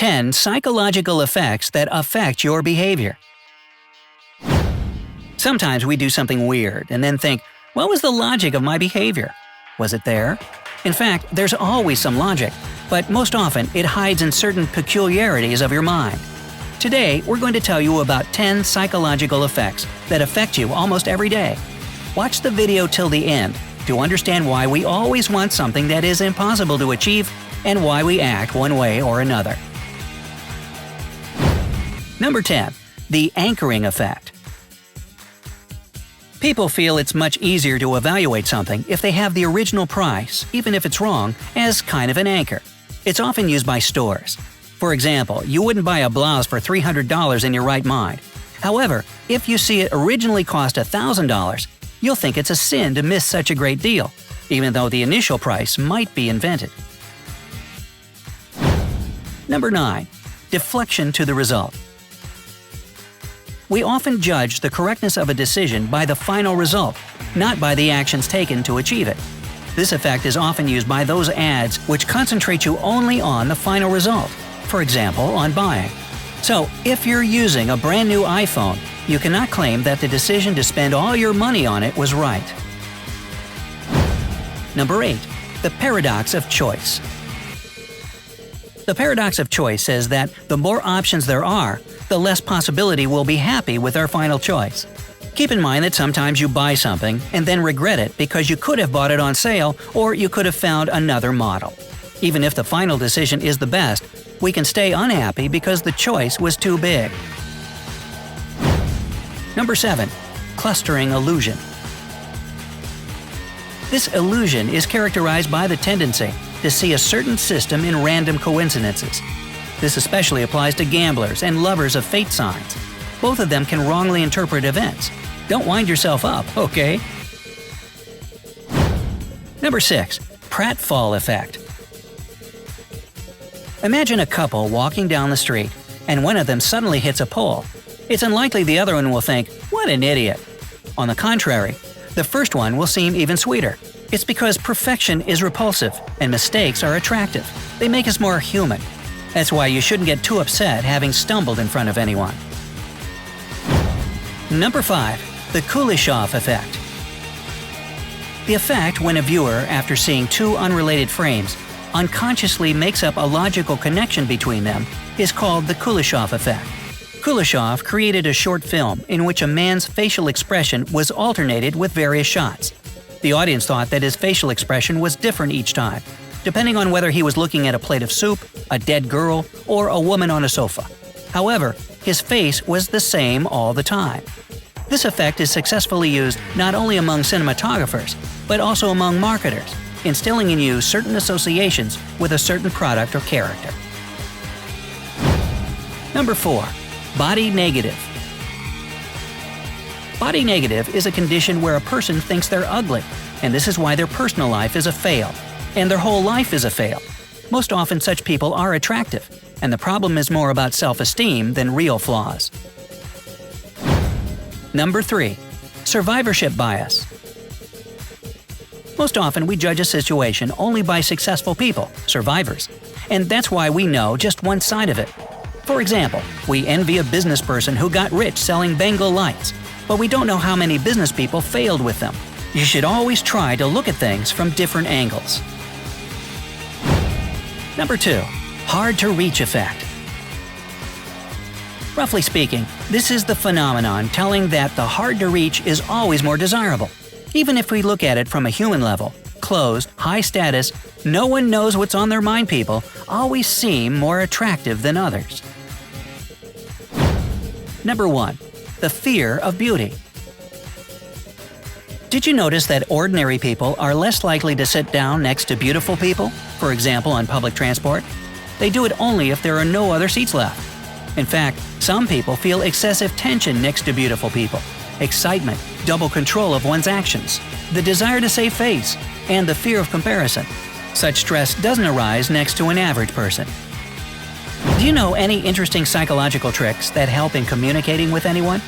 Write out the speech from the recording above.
10 Psychological Effects that Affect Your Behavior. Sometimes we do something weird and then think, what was the logic of my behavior? Was it there? In fact, there's always some logic, but most often it hides in certain peculiarities of your mind. Today, we're going to tell you about 10 psychological effects that affect you almost every day. Watch the video till the end to understand why we always want something that is impossible to achieve and why we act one way or another. Number 10. The anchoring effect. People feel it's much easier to evaluate something if they have the original price, even if it's wrong, as kind of an anchor. It's often used by stores. For example, you wouldn't buy a blouse for $300 in your right mind. However, if you see it originally cost $1,000, you'll think it's a sin to miss such a great deal, even though the initial price might be invented. Number 9. Deflection to the result. We often judge the correctness of a decision by the final result, not by the actions taken to achieve it. This effect is often used by those ads which concentrate you only on the final result, for example, on buying. So, if you're using a brand new iPhone, you cannot claim that the decision to spend all your money on it was right. Number 8. The paradox of choice. The paradox of choice says that the more options there are, the less possibility we'll be happy with our final choice. Keep in mind that sometimes you buy something and then regret it because you could have bought it on sale or you could have found another model. Even if the final decision is the best, we can stay unhappy because the choice was too big. Number 7. Clustering illusion. This illusion is characterized by the tendency to see a certain system in random coincidences. This especially applies to gamblers and lovers of fate signs. Both of them can wrongly interpret events. Don't wind yourself up, okay? Number 6. Pratfall effect. Imagine a couple walking down the street, and one of them suddenly hits a pole. It's unlikely the other one will think, "What an idiot." On the contrary, the first one will seem even sweeter. It's because perfection is repulsive and mistakes are attractive. They make us more human. That's why you shouldn't get too upset having stumbled in front of anyone. Number 5. The Kuleshov effect. The effect when a viewer, after seeing two unrelated frames, unconsciously makes up a logical connection between them is called the Kuleshov effect. Kuleshov created a short film in which a man's facial expression was alternated with various shots. The audience thought that his facial expression was different each time, depending on whether he was looking at a plate of soup, a dead girl, or a woman on a sofa. However, his face was the same all the time. This effect is successfully used not only among cinematographers, but also among marketers, instilling in you certain associations with a certain product or character. Number 4. Body negative. Body negative is a condition where a person thinks they're ugly, and this is why their personal life is a fail, and their whole life is a fail. Most often such people are attractive, and the problem is more about self-esteem than real flaws. Number 3. Survivorship bias. Most often we judge a situation only by successful people, survivors, and that's why we know just one side of it. For example, we envy a business person who got rich selling Bengal lights, but we don't know how many business people failed with them. You should always try to look at things from different angles. Number 2. Hard to reach effect. Roughly speaking, this is the phenomenon telling that the hard to reach is always more desirable. Even if we look at it from a human level, closed, high status, no one knows what's on their mind people always seem more attractive than others. Number 1. The fear of beauty. Did you notice that ordinary people are less likely to sit down next to beautiful people, for example on public transport? They do it only if there are no other seats left. In fact, some people feel excessive tension next to beautiful people, excitement, double control of one's actions, the desire to save face, and the fear of comparison. Such stress doesn't arise next to an average person. Do you know any interesting psychological tricks that help in communicating with anyone?